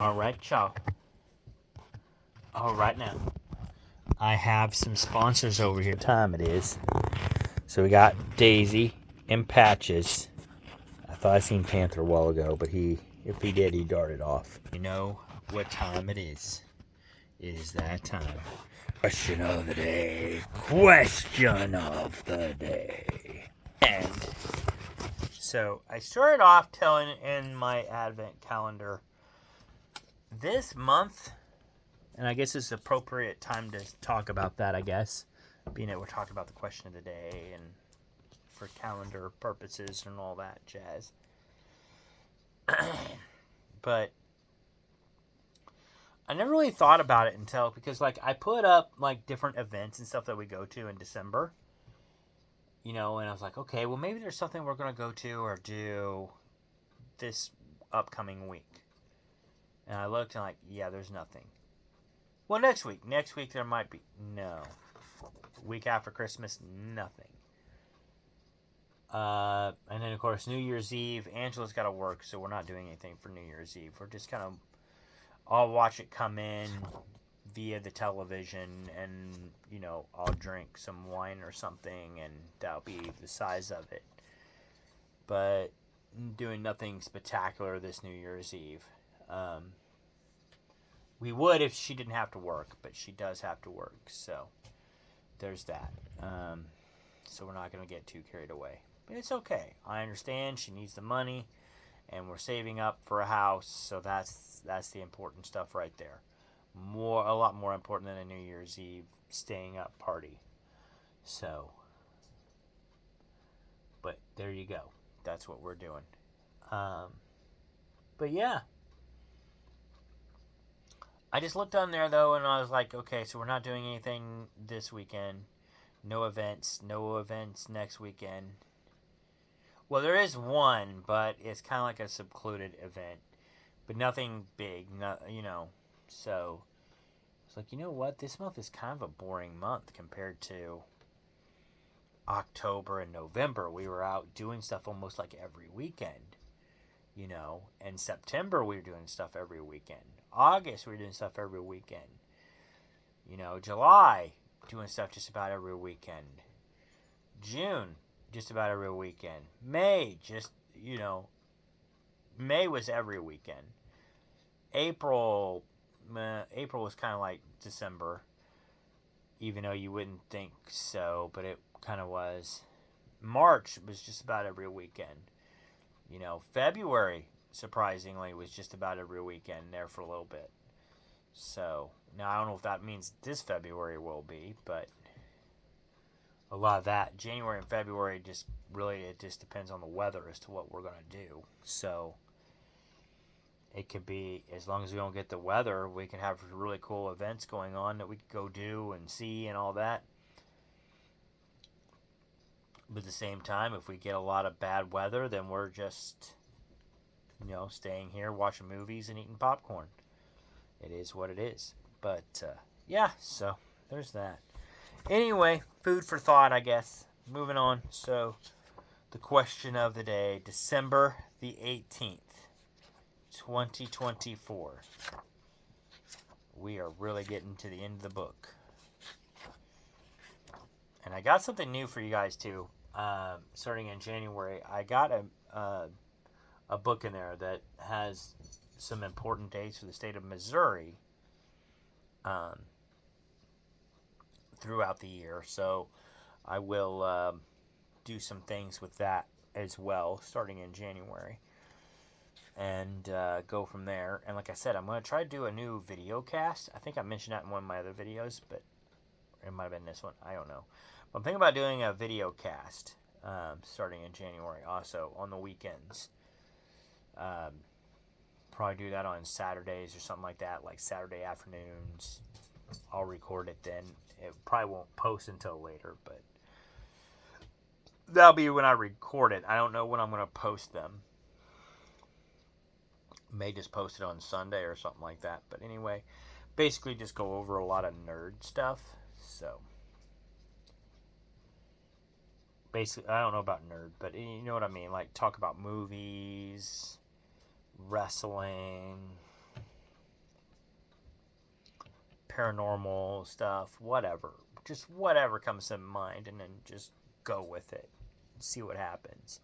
All right, y'all. All right now. I have some sponsors over here. What time it is? So we got Daisy and Patches. I thought I seen Panther a while ago, but if he did, he darted off. You know what time it is? It is that time. Question of the day. Question of the day. And so I started off telling in my advent calendar this month. And I guess it's appropriate time to talk about that, I guess. Being that we're talking about the question of the day and for calendar purposes and all that jazz. But I never really thought about it until, because like I put up like different events and stuff that we go to in December. And I was like, okay, well maybe there's something we're going to go to or do this upcoming week. And I looked and like, yeah, there's nothing. Well, next week there might be. No. Week after Christmas, nothing. And then, of course, New Year's Eve. Angela's got to work, so we're not doing anything for New Year's Eve. We're just kind of... I'll watch it come in via the television, and, I'll drink some wine or something, and that'll be the size of it. But doing nothing spectacular this New Year's Eve. We would if she didn't have to work, but she does have to work, so there's that. So we're not going to get too carried away. But it's okay. I understand she needs the money, and we're saving up for a house, so that's the important stuff right there. A lot more important than a New Year's Eve staying up party. So, but there you go. That's what we're doing. But yeah. I just looked on there, though, and I was like, okay, so we're not doing anything this weekend. No events next weekend. Well, there is one, but it's kind of like a secluded event. But nothing big, So, it's like, you know what? This month is kind of a boring month compared to October and November. We were out doing stuff almost like every weekend. And September we were doing stuff every weekend. August we were doing stuff every weekend. July doing stuff just about every weekend. June just about every weekend. May May was every weekend. April was kind of like December, even though you wouldn't think so, but it kind of was. March was just about every weekend. February, surprisingly, was just about every weekend there for a little bit. So, now I don't know if that means this February will be, but a lot of that. January and February it just depends on the weather as to what we're going to do. So, it could be, as long as we don't get the weather, we can have really cool events going on that we could go do and see and all that. But at the same time, if we get a lot of bad weather, then we're just, staying here, watching movies and eating popcorn. It is what it is. But, yeah, so there's that. Anyway, food for thought, I guess. Moving on. So, the question of the day, December the 18th, 2024. We are really getting to the end of the book. And I got something new for you guys, too. Starting in January, I got a book in there that has some important dates for the state of Missouri throughout the year. So I will do some things with that as well, starting in January, and go from there. And like I said, I'm going to try to do a new video cast. I think I mentioned that in one of my other videos, but it might have been this one. I don't know. I'm thinking about doing a video cast starting in January, also on the weekends. Probably do that on Saturdays or something like that, like Saturday afternoons. I'll record it then. It probably won't post until later, but that'll be when I record it. I don't know when I'm going to post them. May just post it on Sunday or something like that. But anyway, basically just go over a lot of nerd stuff. So basically, I don't know about nerd, but you know what I mean. Like talk about movies, wrestling, paranormal stuff, whatever. Just whatever comes to mind, and then just go with it. See what happens.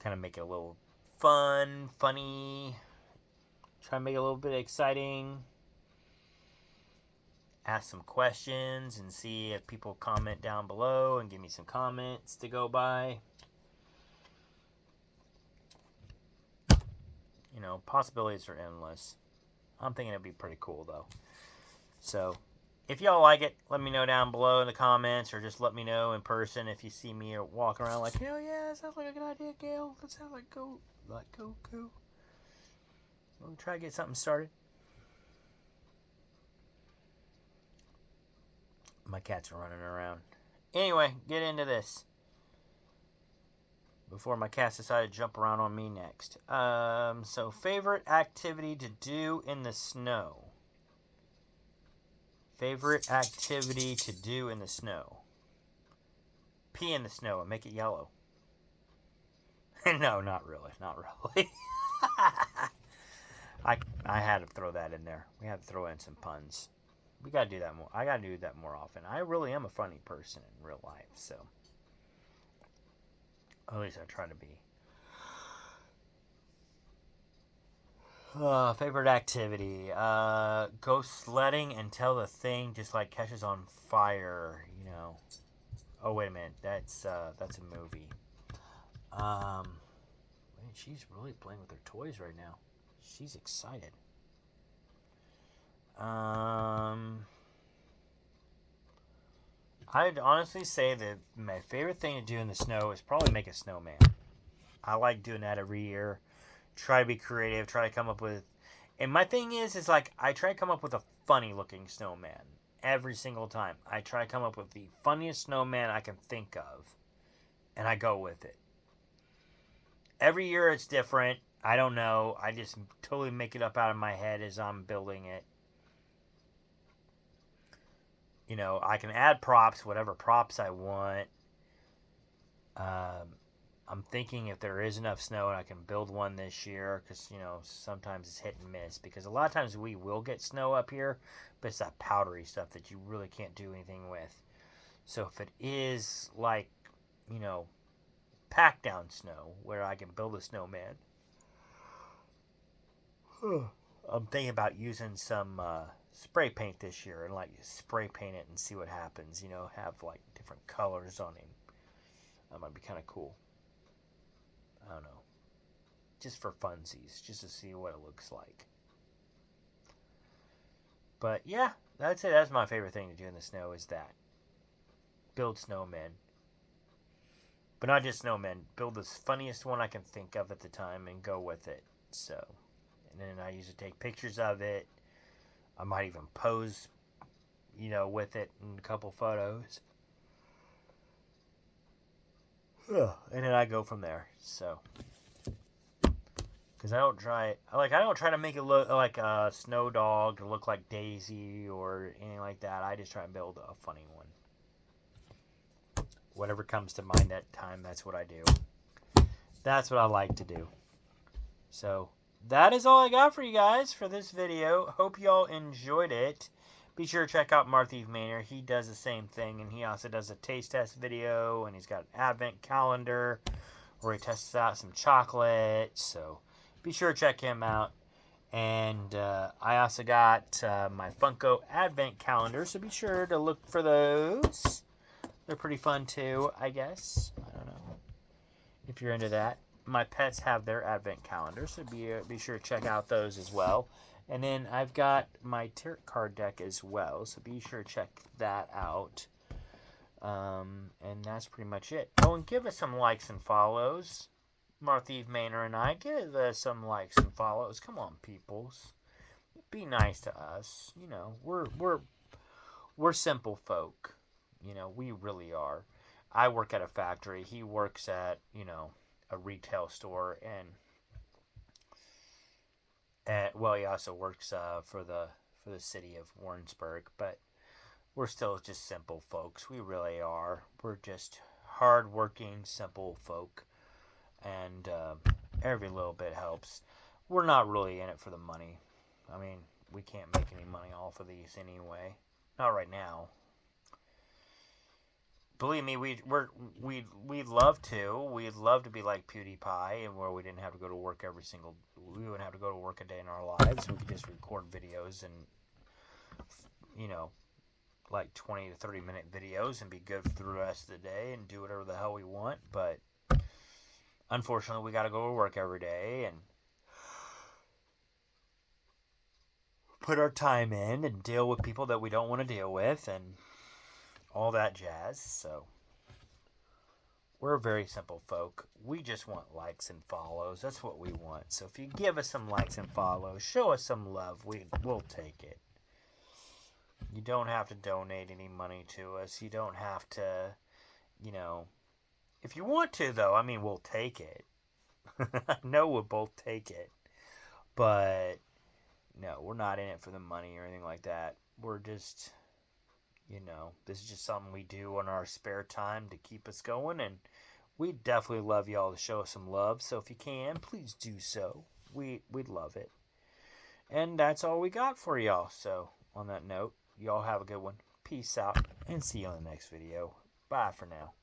Kind of make it a little fun, funny. Try to make it a little bit exciting. Ask some questions and see if people comment down below and give me some comments to go by. You know, possibilities are endless. I'm thinking it'd be pretty cool, though. So, if y'all like it, let me know down below in the comments, or just let me know in person if you see me walking around like, hell yeah, that sounds like a good idea, Gail. That sounds like go. We'll try to get something started. My cats are running around. Anyway, get into this. Before my cats decide to jump around on me next. So favorite activity to do in the snow. Favorite activity to do in the snow. Pee in the snow and make it yellow. No, not really. Not really. I had to throw that in there. We had to throw in some puns. We gotta do that more. I gotta do that more often. I really am a funny person in real life, so at least I try to be. Favorite activity? Go sledding until the thing just like catches on fire. You know. Oh wait a minute. That's a movie. Man, she's really playing with her toys right now. She's excited. I'd honestly say that my favorite thing to do in the snow is probably make a snowman. I like doing that every year. Try to be creative. Try to come up with... And my thing is like, I try to come up with a funny looking snowman. Every single time. I try to come up with the funniest snowman I can think of. And I go with it. Every year it's different. I don't know. I just totally make it up out of my head as I'm building it. You know, I can add props, whatever props I want. I'm thinking if there is enough snow and I can build one this year, because, you know, sometimes it's hit and miss. Because a lot of times we will get snow up here, but it's that powdery stuff that you really can't do anything with. So if it is like, you know, pack down snow where I can build a snowman, I'm thinking about using some spray paint this year and like spray paint it and see what happens. You know, have like different colors on him. That might be kind of cool. I don't know. Just for funsies, just to see what it looks like. But yeah, that's it. That's my favorite thing to do in the snow is that. Build snowmen. But not just snowmen. Build the funniest one I can think of at the time and go with it. So, and then I usually take pictures of it. I might even pose, you know, with it in a couple photos. And then I go from there. So, because I don't try to make it look like a snow dog to look like Daisy or anything like that. I just try and build a funny one. Whatever comes to mind that time, that's what I do. That's what I like to do. So, that is all I got for you guys for this video. Hope y'all enjoyed it. Be sure to check out Marthieve Manor. He does the same thing, and he also does a taste test video, and he's got an advent calendar where he tests out some chocolate. So, be sure to check him out. And I also got my Funko advent calendar, so be sure to look for those. They're pretty fun too, I guess. I don't know if you're into that. My pets have their advent calendars, so be sure to check out those as well. And then I've got my tarot card deck as well, so be sure to check that out. And that's pretty much it. Oh, and give us some likes and follows. Marthieve Manor and I, give us some likes and follows. Come on, peoples. Be nice to us. You know, we're simple folk. You know, we really are. I work at a factory. He works at, you know, a retail store, and well, he also works for the city of Warrensburg. But we're still just simple folks. We really are. We're just hard-working, simple folk, and every little bit helps. We're not really in it for the money. I mean, we can't make any money off of these anyway. Not right now. Believe me, we'd love to. We'd love to be like PewDiePie, and where we didn't have to go to work we wouldn't have to go to work a day in our lives. We could just record videos and, like 20 to 30-minute videos and be good for the rest of the day and do whatever the hell we want. But unfortunately, we got to go to work every day and put our time in and deal with people that we don't want to deal with and all that jazz. So we're very simple folk. We just want likes and follows. That's what we want. So if you give us some likes and follows, show us some love, we'll take it. You don't have to donate any money to us. You don't have to, if you want to, though, I mean, we'll take it. I know we'll both take it. But, no, we're not in it for the money or anything like that. We're just, this is just something we do in our spare time to keep us going. And we'd definitely love y'all to show us some love. So if you can, please do so. We'd love it. And that's all we got for y'all. So, on that note, y'all have a good one. Peace out, and see you on the next video. Bye for now.